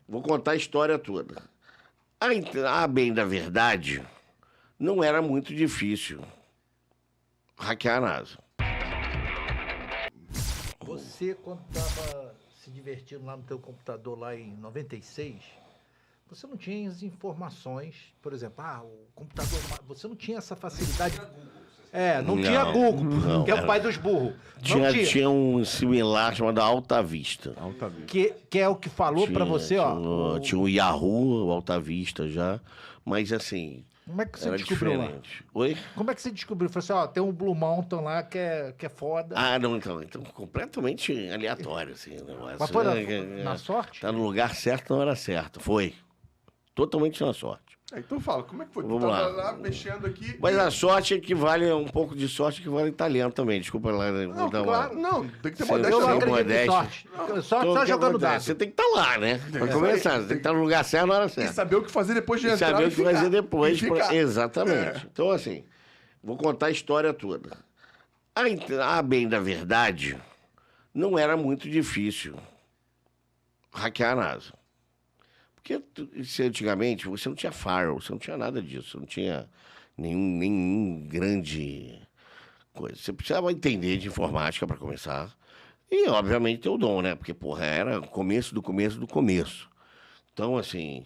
Vou contar a história toda. A bem da verdade, não era muito difícil hackear a NASA. Você, quando estava se divertindo lá no teu computador lá em 96, você não tinha as informações, por exemplo, o computador, você não tinha essa facilidade. Não tinha Google, não, que é o pai dos burros. Tinha um similar chamado Alta Vista. Que é o que falou para você, Tinha o Yahoo, o Alta Vista já, mas assim... Como é que você era descobriu diferente. Lá? Oi? Como é que você descobriu? Falou assim, tem um Blue Mountain lá que é foda. Não, então completamente aleatório, assim, o negócio. Mas foi na sorte? Tá no lugar certo na hora certa, foi. Totalmente na sorte. Então fala, como é que foi? Vamos tu tava lá. lá mexendo aqui... Mas a sorte equivale, um pouco de sorte equivale em talento também, desculpa lá. Não, claro, não, tem que ter modéstia. Eu não acredito modéstia. em sorte. Sorte só jogando dado. Você tem que estar lá, né? Pra começar, você tem que estar no lugar certo na hora certa. E saber o que fazer depois de E entrar saber o que fazer depois. Exatamente. É. Então, assim, vou contar a história toda. A bem da verdade, não era muito difícil hackear a NASA. Porque antigamente você não tinha firewall, você não tinha nada disso, você não tinha nenhum grande coisa. Você precisava entender de informática para começar. E, obviamente, ter o dom, né? Porque, era o começo do começo do começo. Então, assim,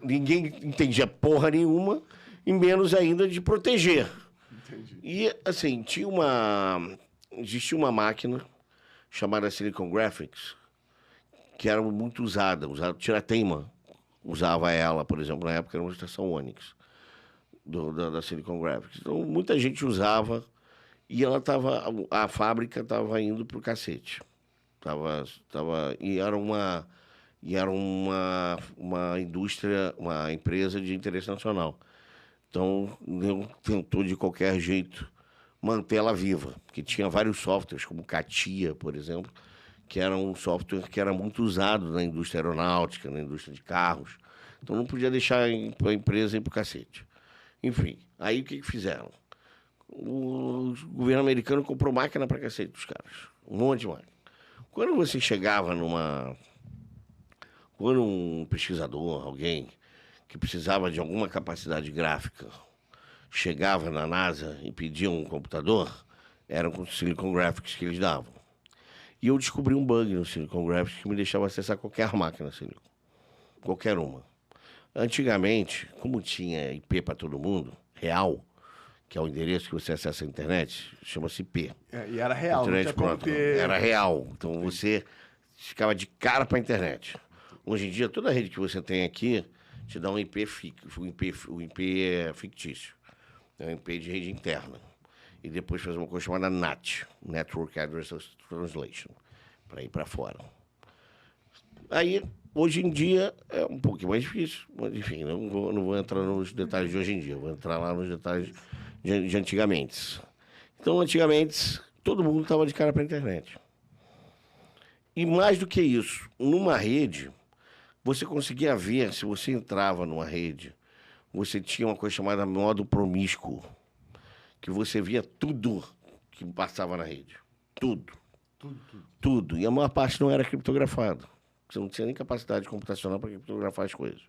ninguém entendia porra nenhuma, e menos ainda de proteger. Entendi. E, assim, existia uma máquina chamada Silicon Graphics, que era muito usada. Tirateima usava ela, por exemplo, na época era uma estação Onix da Silicon Graphics. Então, muita gente usava e a fábrica estava indo pro cacete. E era uma indústria, uma empresa de interesse nacional. Então, tentou de qualquer jeito manter ela viva, porque tinha vários softwares, como CATIA, por exemplo, que era um software que era muito usado na indústria aeronáutica, na indústria de carros. Então não podia deixar a empresa ir pro cacete. Enfim, aí o que fizeram? O governo americano comprou máquina pra cacete dos caras. Um monte de máquina. Quando você chegava quando um pesquisador, alguém que precisava de alguma capacidade gráfica, chegava na NASA e pedia um computador, era com o Silicon Graphics que eles davam. E eu descobri um bug no Silicon Graphics que me deixava acessar qualquer máquina Silicon. Qualquer uma. Antigamente, como tinha IP para todo mundo, real, que é o endereço que você acessa a internet, chama-se IP. E era real, não tinha como ter... Era real. Então você ficava de cara para a internet. Hoje em dia, toda rede que você tem aqui te dá um IP, o IP é fictício. É um IP de rede interna. E depois faz uma coisa chamada NAT, Network Address Translation, para ir para fora. Aí, hoje em dia, é um pouquinho mais difícil. Mas, enfim, não vou entrar nos detalhes de hoje em dia, vou entrar lá nos detalhes de antigamente. Então, antigamente, todo mundo estava de cara para a internet. E mais do que isso, numa rede, você conseguia ver, se você entrava numa rede, você tinha uma coisa chamada modo promíscuo, que você via tudo que passava na rede. Tudo. E a maior parte não era criptografado. Você não tinha nem capacidade computacional para criptografar as coisas.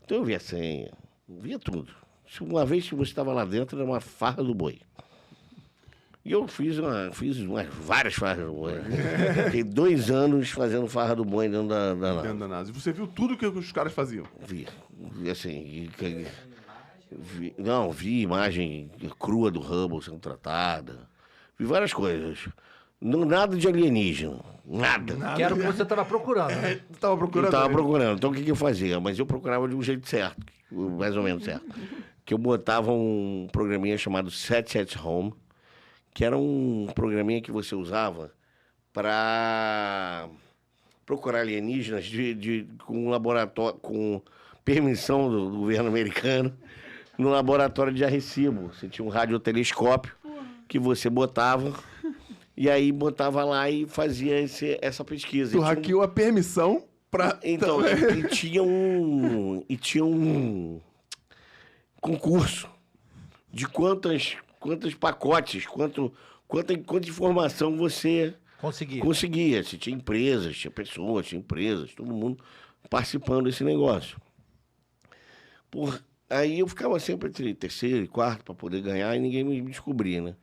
Então eu via a senha, via tudo. Uma vez que você estava lá dentro, era uma farra do boi. E eu fiz várias farras do boi. Fiquei 2 anos fazendo farra do boi dentro da NASA. Dentro da NASA. E você viu tudo que os caras faziam? Vi. E assim... vi imagem crua do Hubble sendo tratada. Vi várias coisas. Nada de alienígena. Nada. Que era o que você estava procurando. Né? Estava procurando. Eu estava procurando. Então o que eu fazia? Mas eu procurava de um jeito certo, mais ou menos certo. Que eu botava um programinha chamado Set at Home, que era um programinha que você usava para procurar alienígenas com um laboratório, com permissão do governo americano, no laboratório de Arecibo. Você tinha um radiotelescópio que você botava, e aí botava lá e fazia essa pesquisa. Tu hackeou a permissão para... Então, e tinha um concurso de quantos pacotes, quanta informação você Conseguia. Se tinha empresas, tinha pessoas, tinha empresas, todo mundo participando desse negócio. Aí eu ficava sempre entre terceiro e quarto para poder ganhar e ninguém me descobria, né?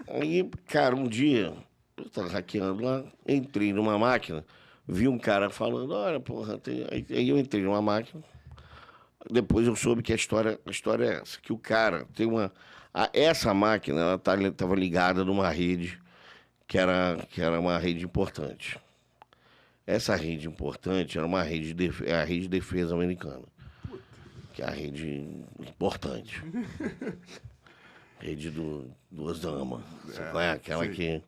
Aí, cara, um dia, eu estava hackeando lá, entrei numa máquina, vi um cara falando, olha, porra, aí eu entrei numa máquina, depois eu soube que a história é essa, que o cara tem essa máquina, ela estava ligada numa rede que era uma rede importante. Essa rede importante era uma rede a rede de defesa americana. Que é a rede importante. Rede do Osama. Você conhece? Aquela sim. Que...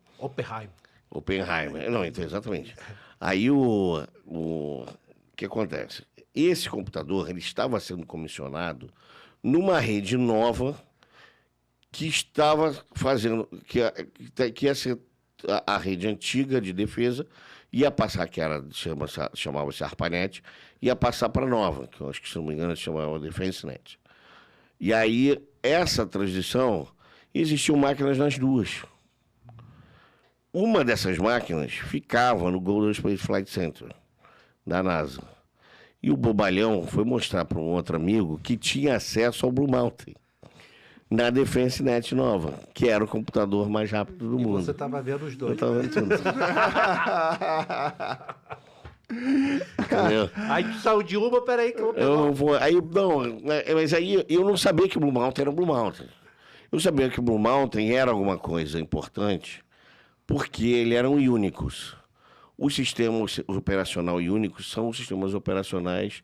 Oppenheimer. Não, então, exatamente. Aí o que acontece? Esse computador ele estava sendo comissionado numa rede nova que estava fazendo... Que ia ser a rede antiga de defesa, ia passar, que chamava-se ARPANET, ia passar para a nova, que eu acho que, se não me engano, se chamava DefenseNet. E aí, essa transição, existiam máquinas nas duas. Uma dessas máquinas ficava no Goddard Space Flight Center, da NASA. E o bobalhão foi mostrar para um outro amigo que tinha acesso ao Blue Mountain, na DefenseNet nova, que era o computador mais rápido do mundo. Você estava vendo os dois. Eu estava vendo tudo. Entendeu? Aí tu saiu de uma, peraí que eu vou pegar. Eu não vou. Mas aí eu não sabia que o Blue Mountain era o Blue Mountain. Eu sabia que o Blue Mountain era alguma coisa importante, porque ele era um Unicus. Os sistemas operacional Unicus são os sistemas operacionais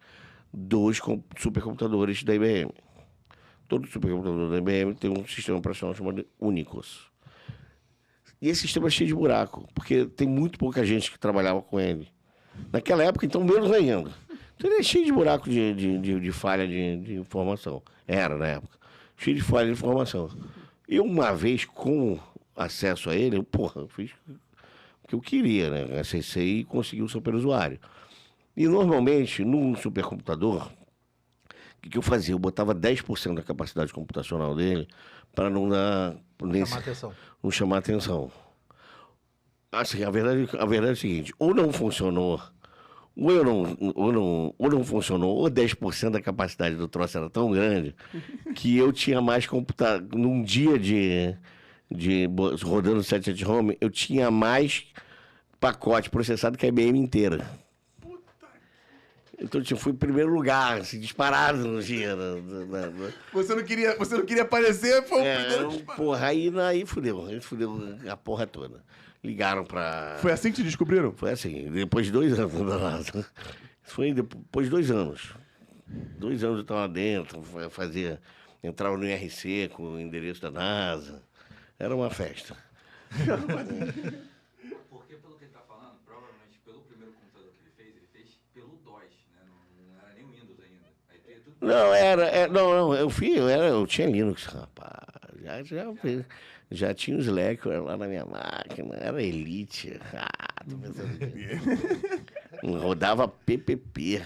dos supercomputadores da IBM. Todo supercomputador da IBM tem um sistema operacional chamado Unicus. E esse sistema é cheio de buraco, porque tem muito pouca gente que trabalhava com ele. Naquela época, então, menos ainda. Então, ele é cheio de buraco de falha de informação. Era, na época. Cheio de falha de informação. Eu, uma vez, com acesso a ele, eu fiz o que eu queria, né? Acessei e consegui o superusuário. E, normalmente, num supercomputador, o que eu fazia? Eu botava 10% da capacidade computacional dele para não chamar atenção. Assim, a verdade é o seguinte, ou não funcionou, ou não funcionou, ou 10% da capacidade do troço era tão grande que eu tinha mais computador. Num dia rodando o 7 at Home, eu tinha mais pacote processado que a IBM inteira. Então, fui em primeiro lugar, assim, disparado no dia. Você não queria aparecer, foi o primeiro disparado. Aí fudeu a porra toda. Ligaram pra... Foi assim que te descobriram? Foi assim, depois de 2 anos da NASA. Foi depois de 2 anos. 2 anos eu estava lá dentro, entrava no IRC com o endereço da NASA. Era uma festa. Porque, pelo que ele está falando, provavelmente pelo primeiro computador que ele fez pelo DOS, né? Não era nem o Windows ainda. Aí tudo... Eu tinha Linux, rapaz. Já tinha os Slack lá na minha máquina, era Elite. Tô pensando aqui. Rodava PPP.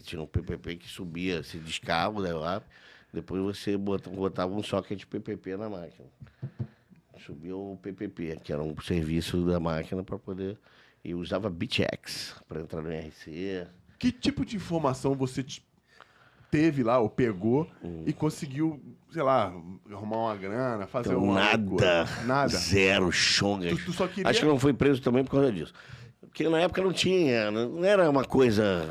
Tinha um PPP que subia, se descava, lá. Depois você botava um socket PPP na máquina. Subia o PPP, que era um serviço da máquina para poder... E usava BitX para entrar no IRC. Que tipo de informação você teve lá, ou pegou, e conseguiu, sei lá, arrumar uma grana, fazer então, nada. Zero, chongas. Tu só queria... Acho que não foi preso também por causa disso. Porque na época não era uma coisa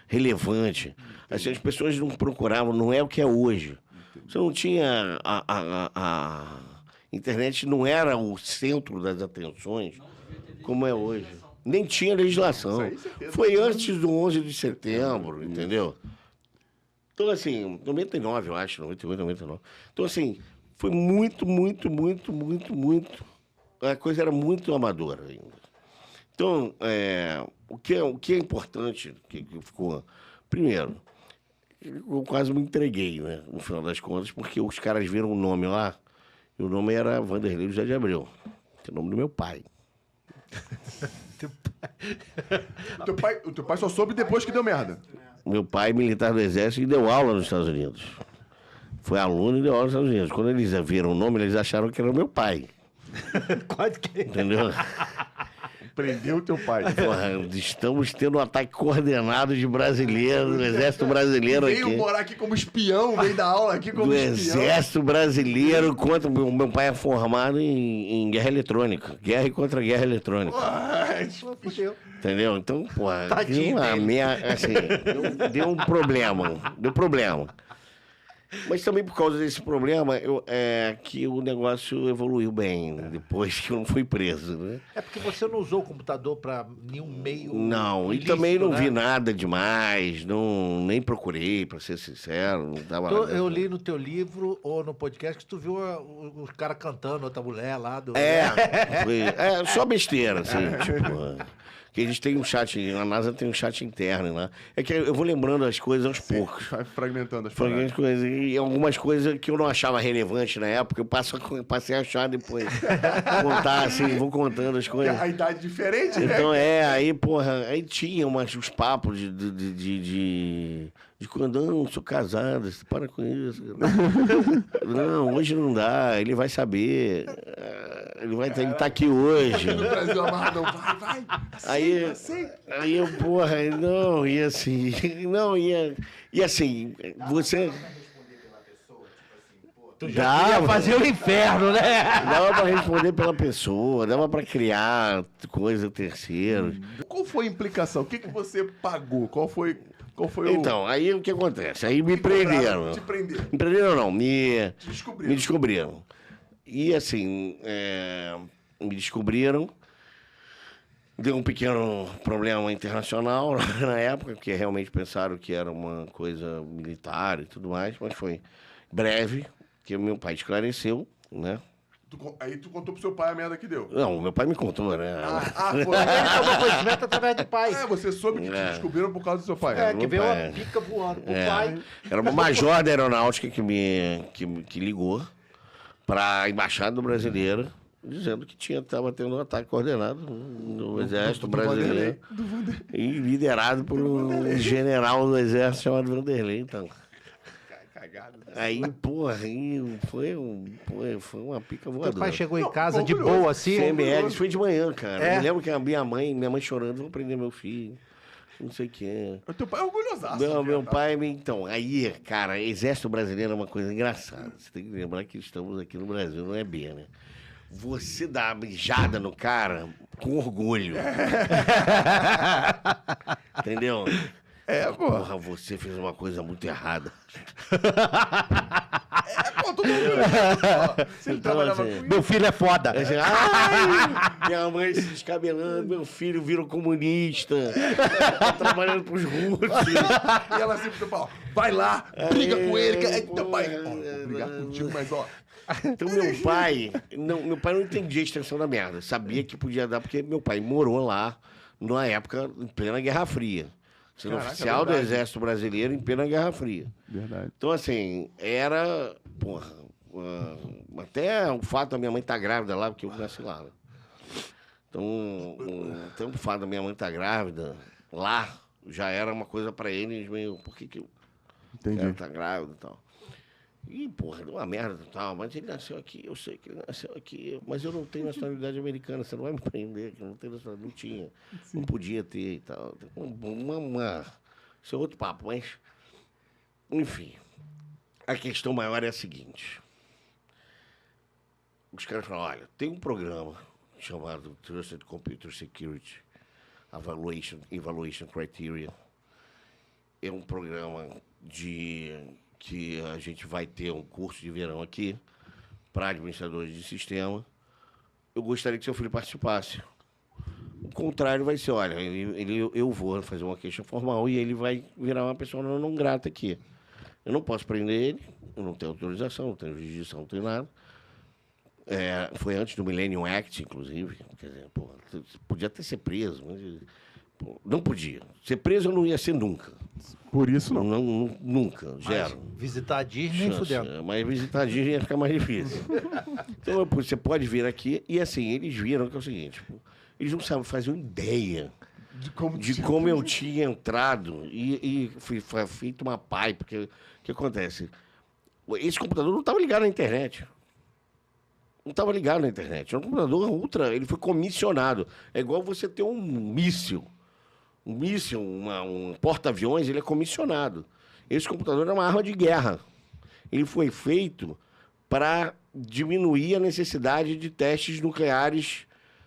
relevante. Assim, as pessoas não procuravam, não é o que é hoje. Você não tinha... A internet não era o centro das atenções como é hoje. Nem tinha legislação. Foi antes do 11 de setembro, entendeu? Então, assim, 99, eu acho, 98, 99. Então, assim, foi muito... A coisa era muito amadora ainda. Então, o que é importante, que ficou... Primeiro, eu quase me entreguei, né, no final das contas, porque os caras viram o nome lá, e o nome era Vanderlei José de Abreu, que é o nome do meu pai. O teu pai só soube depois que deu merda. Meu pai, militar do Exército, e deu aula nos Estados Unidos. Foi aluno e deu aula nos Estados Unidos. Quando eles viram o nome, eles acharam que era o meu pai. Quase que... Entendeu? Prendeu o teu pai. Porra, estamos tendo um ataque coordenado de brasileiros, do Exército Brasileiro Veio aqui. morar aqui como espião, veio dar aula aqui como Do espião. Exército Brasileiro contra... Meu pai é formado em guerra eletrônica. Guerra e contra guerra eletrônica. Fudeu. Entendeu? Então, porra, Tadinho assim, deu um problema. Deu problema. Mas também por causa desse problema, que o negócio evoluiu bem, né? Depois que eu não fui preso, né? É porque você não usou o computador para nenhum meio. Não, ilícito, e também não né? vi nada demais, nem procurei, pra ser sincero. Não tava Então, nada. eu li no teu livro ou no podcast que tu viu os caras cantando, outra mulher lá do. Só besteira, assim, tipo... Que eles têm um chat, a NASA tem um chat interno lá. É que eu vou lembrando as coisas aos poucos. Vai fragmentando as Algumas paradas. coisas, e algumas coisas que eu não achava relevante na época, eu passei a achar depois. Contar, assim, vou contando as coisas. A idade diferente, né? Então, aí, porra, aí tinha uns papos de quando, não, sou casado, você para com isso. Não, hoje não dá, ele vai saber. Ele tá aqui hoje. No Brasil amarradão, vai. Aí eu, porra, não, e assim, e assim, você... Tu já queria fazer o inferno, né? Dava pra responder pela pessoa, dava pra criar coisa terceiro. Qual foi a implicação? O que você pagou? Qual foi o... Então, aí o que acontece? Aí me prenderam. Te prenderam. Me prenderam não, me Descobriram. descobriram. E assim, me descobriram. Deu um pequeno problema internacional na época, porque realmente pensaram que era uma coisa militar e tudo mais, mas foi breve, que meu pai esclareceu, né? Aí tu contou pro seu pai a merda que deu. Não, meu pai me contou, né? Foi. Ele tomou conhecimento através do pai. Você soube que te descobriram por causa do seu pai. É, que meu veio pai. uma pica voando pro pai. Era uma major da aeronáutica que ligou para a embaixada brasileira, dizendo que estava tendo um ataque coordenado no Exército Brasileiro e liderado por um general do Exército chamado Vanderlei. Então, Cagado. aí, porra, aí foi uma pica Teu voadora. pai chegou em Não, casa de orgulhoso. boa assim. CML, isso foi de manhã, cara. É? Eu me lembro que a minha mãe chorando, vou prender meu filho, não sei o que. O teu pai é orgulhosaço. Meu pai, então, aí, cara, Exército Brasileiro é uma coisa engraçada. Você tem que lembrar que estamos aqui no Brasil, não é B, né? Você dá uma mijada no cara com orgulho. Entendeu? Porra, você fez uma coisa muito errada. Todo mundo. Se ele Então, trabalhava assim, com Meu filho é foda. Assim, ai, minha mãe se descabelando, meu filho virou comunista, tá trabalhando pros russos. E ela sempre fala, vai lá, briga com ele. Que... Aí teu pai, porra, vou brigar contigo, mas ó. Então meu pai não entendia a extensão da merda. Sabia que podia dar, porque meu pai morou lá na época, em plena Guerra Fria. Sendo Caraca, oficial do verdade. Exército Brasileiro em plena Guerra Fria. Verdade. Então, assim, era... Porra, até o fato da minha mãe estar grávida lá, porque eu nasci lá, né? Então, até o fato da minha mãe estar grávida lá, já era uma coisa pra eles meio... Por que eu Entendi. quero estar grávida e tal? E, porra, deu uma merda e tal, mas ele nasceu aqui, eu sei que ele nasceu aqui, mas eu não tenho nacionalidade americana, você não vai me prender, que eu não tenho nacionalidade, não tinha, não podia ter e tal. Isso é outro papo, mas, enfim, a questão maior é a seguinte, os caras falam, olha, tem um programa chamado Trusted Computer Security Evaluation Criteria, é um programa que a gente vai ter um curso de verão aqui para administradores de sistema. Eu gostaria que seu filho participasse. O contrário vai ser, olha, eu vou fazer uma queixa formal e ele vai virar uma pessoa não grata aqui. Eu não posso prender ele, eu não tenho autorização, não tenho jurisdição, não tenho nada. Foi antes do Millennium Act, inclusive. Quer dizer, podia até ser preso, mas não podia. Ser preso eu não ia ser nunca. Por isso não. Nunca, zero. Visitar a Disney nem fudendo. Mas visitar a Disney ia ficar mais difícil. Então, você pode vir aqui e, assim, eles viram que é o seguinte, eles não sabem fazer uma ideia de como eu tinha entrado e foi feito uma pai, porque o que acontece? Esse computador não estava ligado na internet. não estava ligado na internet. Era um computador ultra, ele foi comissionado. É igual você ter um míssil. Um míssil, um porta-aviões, ele é comissionado. Esse computador é uma arma de guerra. Ele foi feito para diminuir a necessidade de testes nucleares,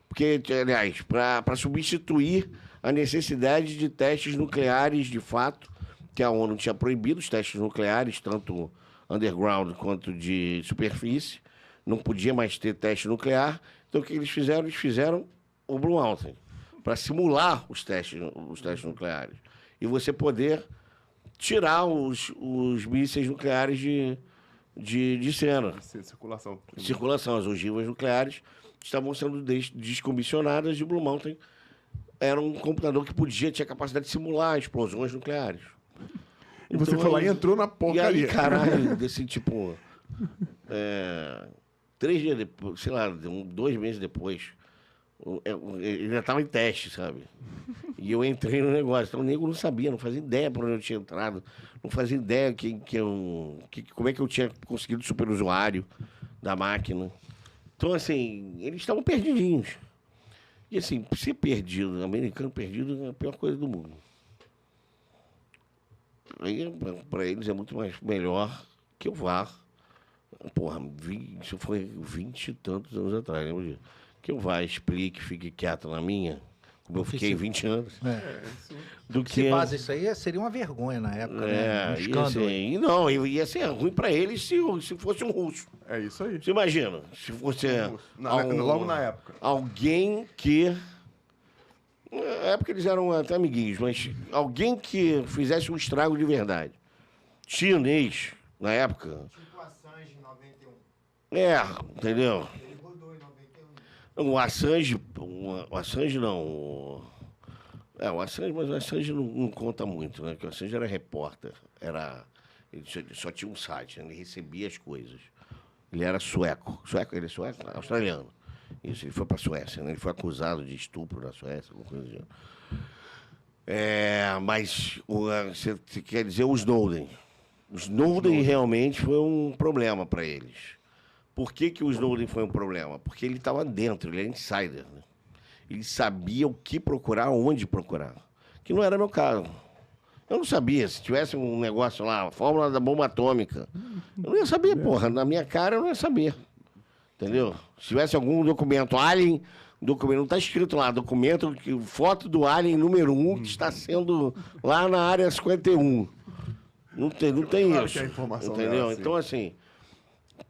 porque, aliás, para substituir a necessidade de testes nucleares de fato, que a ONU tinha proibido os testes nucleares, tanto underground quanto de superfície. Não podia mais ter teste nuclear. Então, o que eles fizeram? Eles fizeram o Blue Mountain, para simular os testes nucleares. E você poder tirar os mísseis nucleares de cena. Circulação. Circulação. As ogivas nucleares estavam sendo descomissionadas e o Blue Mountain era um computador que tinha capacidade de simular explosões nucleares. E você foi lá e entrou na porcaria. E aí, caralho, desse tipo... 3 dias depois, sei lá, 2 meses depois, ele já estava em teste, sabe? E eu entrei no negócio. Então o nego não sabia, não fazia ideia para onde eu tinha entrado, não fazia ideia como é que eu tinha conseguido o superusuário da máquina. Então, assim, eles estavam perdidinhos. E, assim, ser perdido, americano perdido, é a pior coisa do mundo. Aí, para eles, é muito melhor que eu vá. Porra, isso foi 20 e tantos anos atrás, lembra disso? Que eu vá, explique, fique quieto na minha, como eu fiquei 20 anos. Do que se faz isso aí, seria uma vergonha na época, né? Um escândalo. E não, ia ser ruim para eles se fosse um russo. É isso aí. Você imagina, se fosse... Logo na época. Alguém que... Na época eles eram até amiguinhos, mas alguém que fizesse um estrago de verdade. Chinês, na época... Tipo Assange em 91. Entendeu? Ele rodou em 91. O Assange não. O Assange, mas o Assange não conta muito, né? Porque o Assange era repórter. Ele só tinha um site, né? Ele recebia as coisas. Ele era sueco. Ele é sueco? Australiano. Isso, ele foi para a Suécia, né? Ele foi acusado de estupro na Suécia, alguma coisa assim. Mas você quer dizer o Snowden. O Snowden realmente foi um problema para eles. Por que o Snowden foi um problema? Porque ele estava dentro, ele era insider. Né? Ele sabia o que procurar, onde procurar. Que não era meu caso. Eu não sabia. Se tivesse um negócio lá, a fórmula da bomba atômica, eu não ia saber, porra. Na minha cara, eu não ia saber. Entendeu? Se tivesse algum documento alien, não está escrito lá, foto do alien número 1 que está sendo lá na área 51. Não tem Claro isso. que a informação entendeu? assim. Então, assim,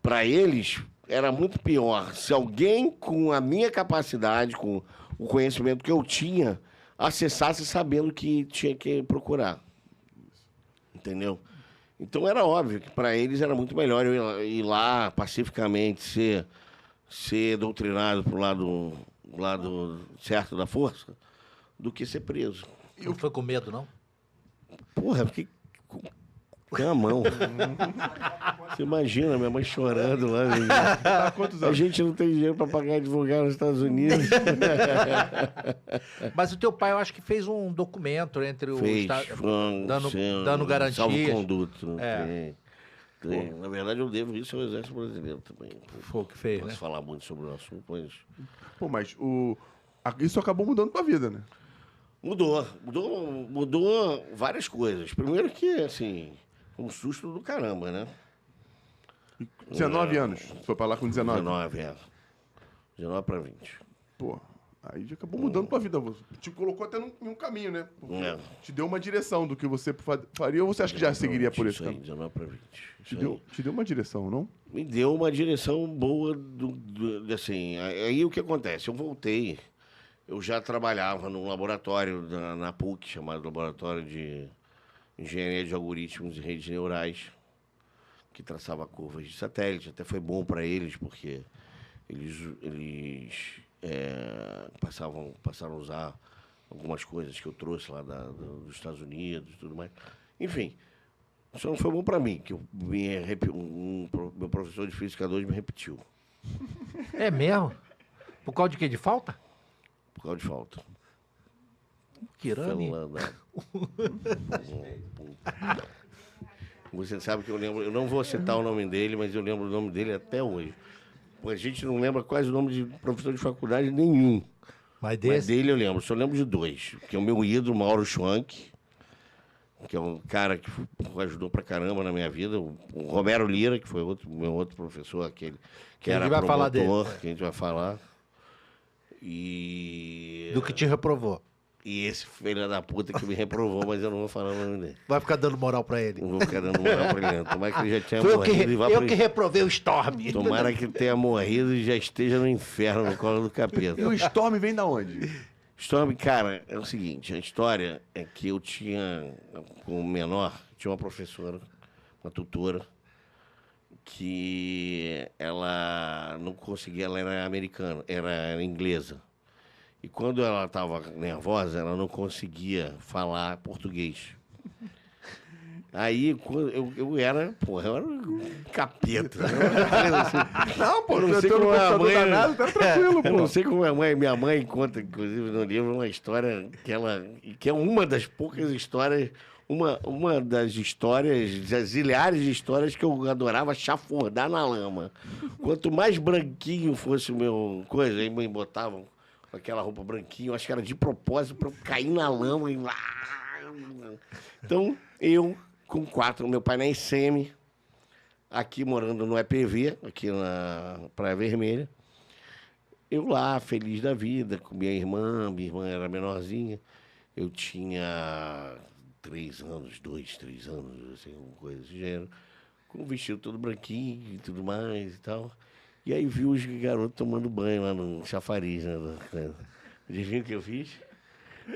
para eles, era muito pior se alguém com a minha capacidade, com o conhecimento que eu tinha, acessasse sabendo que tinha que procurar. Entendeu? Então, era óbvio que para eles era muito melhor eu ir lá pacificamente, ser doutrinado para o lado certo da força, do que ser preso. Não foi com medo, não? Porra, eu fiquei com a mão. Você imagina minha mãe chorando lá. Tá, quantos A anos? gente não tem dinheiro para pagar advogado nos Estados Unidos. Mas o teu pai, eu acho que fez um documento entre os... dando garantias. Salvo-conduto. É. Tem. Na verdade, eu devo isso ao Exército Brasileiro também. Foi o que fez, Posso né? falar muito sobre o assunto, mas... Pô, mas isso acabou mudando tua vida, né? Mudou várias coisas. Primeiro que, assim, um susto do caramba, né? 19 anos. Foi pra lá com 19. 19 para 20. Pô, aí já acabou mudando tua vida. Te colocou até em um caminho, né? Porque te deu uma direção do que você faria, ou você acha que já seguiria por esse Isso aí, caminho? 19 para 20. Te deu uma direção, não? Me deu uma direção boa, assim, aí o que acontece? Eu voltei, eu já trabalhava num laboratório na PUC, chamado Laboratório de Engenharia de Algoritmos e Redes Neurais, que traçava curvas de satélite. Até foi bom para eles, porque eles passaram a usar algumas coisas que eu trouxe lá dos Estados Unidos e tudo mais. Enfim, só não foi bom para mim, que meu professor de Física 2 me repetiu, É mesmo? Por causa de quê? De falta? por causa de falta. Kirami? Você sabe que eu lembro, eu não vou citar o nome dele, mas eu lembro o nome dele até hoje. Pô, a gente não lembra quase o nome de professor de faculdade nenhum. Mas Mas dele eu lembro, só lembro de dois. Que é o meu ídolo, Mauro Schwank, que é um cara que ajudou pra caramba na minha vida. O Romero Lira, que foi meu outro professor, aquele que A gente era vai falar promotor, dele. que a gente vai falar. E... Do que te reprovou. E esse filho da puta que me reprovou, mas eu não vou falar o nome dele. Vai ficar dando moral pra ele. Não vou ficar dando moral pra ele, não. Tomara que ele já tenha Foi eu que, morrido e vá eu pro... que reprovei o Storm. Tomara que tenha morrido e já esteja no inferno, no colo do capeta. E o Storm vem da onde? Storm, cara, é o seguinte, a história é que eu tinha, como menor, tinha uma professora, uma tutora, que ela não conseguia, ela era americana, era inglesa. E quando ela estava nervosa, ela não conseguia falar português. Aí eu era um capeta. Não, pô, Eu não você sei no como a computador mãe- danado, tá tranquilo, Eu não pô. sei como minha mãe conta, inclusive, no livro, uma história que é uma das poucas histórias, uma das histórias, das zilhares de histórias que eu adorava chafurdar na lama. Quanto mais branquinho fosse o meu coisa, aí me botavam com aquela roupa branquinha, eu acho que era de propósito para eu cair na lama e lá. Então, eu, com 4, meu pai na ICM, aqui morando no EPV, aqui na Praia Vermelha. Eu lá, feliz da vida, com minha irmã era menorzinha. Eu tinha 3 anos, 2, 3 anos, assim, alguma coisa desse gênero. Com o vestido todo branquinho e tudo mais e tal. E aí vi os garotos tomando banho lá no chafariz, né? Adivinha o que eu fiz?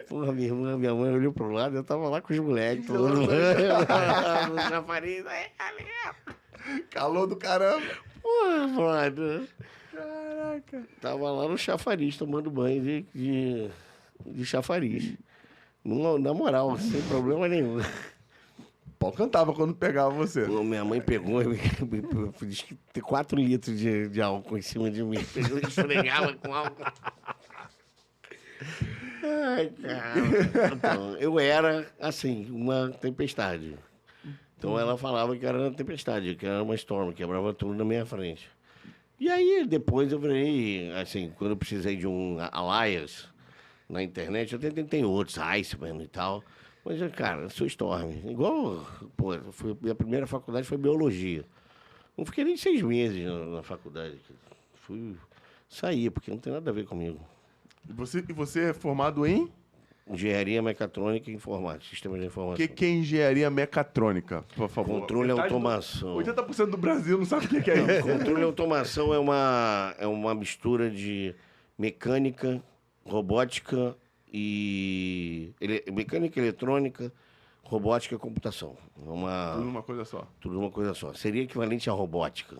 Porra, minha irmã, minha mãe olhou pro lado, eu tava lá com os moleques tomando banho no chafariz. Aí, Calor do caramba. porra, brother. Caraca. Tava lá no chafariz, tomando banho de chafariz. Na moral, sem problema nenhum. O pau cantava quando pegava você. Pô, minha mãe pegou e me disse que tem 4 litros de álcool em cima de mim. Pegou e esfregava com álcool. Ai, cara. Então, eu era, assim, uma tempestade. Então ela falava que era uma tempestade, que era uma storm, quebrava tudo na minha frente. E aí, depois eu virei, assim, quando eu precisei de um Alias na internet, eu tentei outros, Iceman e tal. Mas, cara, eu sou Storm. Igual, pô, minha primeira faculdade foi biologia. Não fiquei nem 6 meses na faculdade. Saí, porque não tem nada a ver comigo. E você é formado em? Engenharia mecatrônica e informática, sistemas de O informação. que é engenharia mecatrônica, por favor? Controle e Metade automação. 80% do Brasil não sabe o que é isso. Controle e automação é uma mistura de mecânica, robótica e... mecânica, eletrônica, robótica e computação. Tudo uma coisa só. Tudo uma coisa só. Seria equivalente à robótica.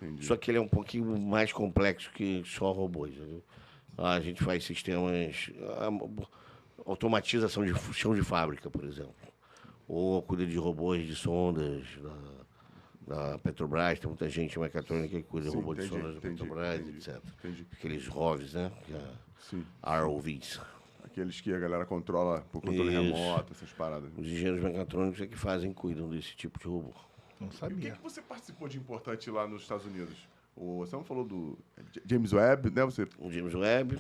Entendi. Só que ele é um pouquinho mais complexo que só robôs. Entendeu? A gente faz sistemas... automatização de chão de fábrica, por exemplo. Ou cuida de robôs de sondas da Petrobras. Tem muita gente mecatrônica que cuida de Sim, robôs de entendi, sondas da entendi, Petrobras, entendi, etc. entendi. Aqueles ROVs, né? Sim. ROVs. Aqueles que a galera controla por controle Isso. remoto, essas paradas. Os engenheiros mecatrônicos é que cuidam desse tipo de robô. Não E o que, sabia. que você participou de importante lá nos Estados Unidos? Você não falou do James Webb, né? Você... O James Webb,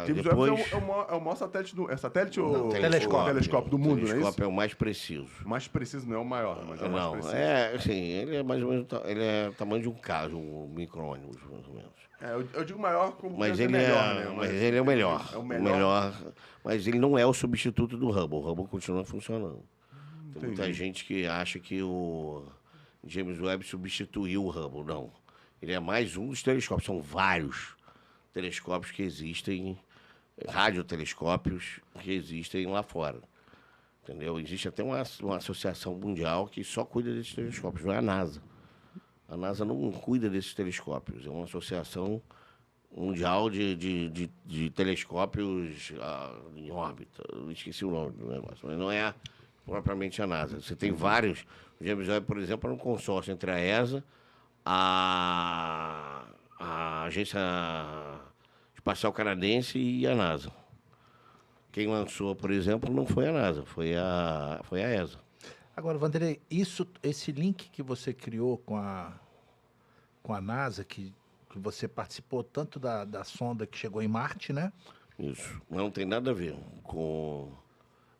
James depois... Webb é o maior satélite do... É satélite ou... Não, Telescópio do mundo, não é telescópio isso? é o mais preciso. Mais preciso, não é o maior, mas é o mais Não, preciso. assim, ele é mais ou menos, ele é o tamanho de um carro, um micro-ônibus, mais ou menos. Eu digo maior como Mas é ele melhor, né? mas ele é o melhor. É o O melhor. melhor. Mas ele não é o substituto do Hubble. O Hubble continua funcionando. Tem muita entendi. gente que acha que o James Webb substituiu o Hubble. Não. Ele é mais um dos telescópios. São vários telescópios que existem, radiotelescópios que existem lá fora. Entendeu? Existe até uma associação mundial que só cuida desses telescópios, não é a NASA. A NASA não cuida desses telescópios. É uma associação mundial de telescópios em órbita. Eu esqueci o nome do negócio, mas não é propriamente a NASA. Você tem vários. O James Webb, por exemplo, é um consórcio entre a ESA, a Agência Espacial Canadense e a NASA. Quem lançou, por exemplo, não foi a NASA, foi a ESA. Agora, Vanderlei, esse link que você criou com a NASA, que que você participou tanto da sonda que chegou em Marte, né? Isso. Não tem nada a ver com...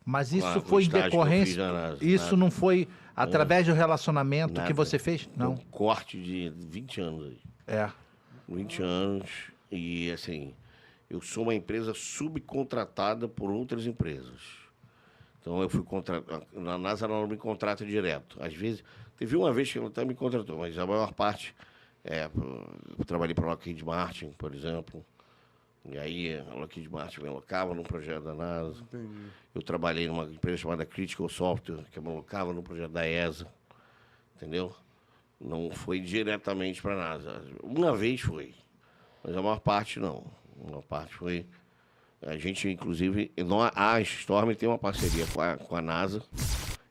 Mas com isso o foi em estágio que eu fiz decorrência. na NASA. Isso Nada. não foi através do relacionamento Nada. que você fez? Não. Um corte de 20 anos aí. É. 20 anos. E, assim, eu sou uma empresa subcontratada por outras empresas. Então, eu fui contratado... Na NASA, ela não me contrata direto. Às vezes... Teve uma vez que ela até me contratou, mas a maior parte... eu trabalhei para a Lockheed Martin, por exemplo. E aí, a Lockheed Martin me alocava num projeto da NASA. Entendi. Eu trabalhei numa empresa chamada Critical Software, que me alocava no projeto da ESA. Entendeu? Não foi diretamente para a NASA. Uma vez foi, mas a maior parte não. A maior parte foi... A gente, inclusive... A Storm tem uma parceria com a NASA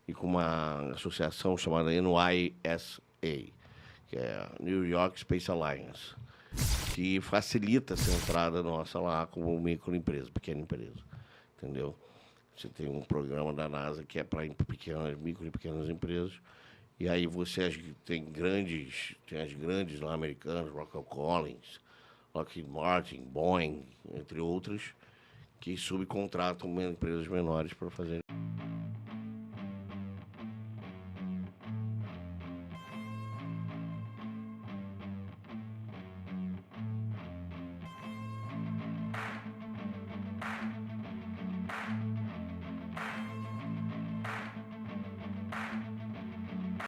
e com uma associação chamada NYSA, que é a New York Space Alliance, que facilita essa entrada nossa lá como microempresa, pequena empresa, entendeu? Você tem um programa da NASA que é para micro e pequenas empresas, e aí tem as grandes lá americanas, Rockwell Collins, Lockheed Martin, Boeing, entre outras, que subcontratam empresas menores para fazer.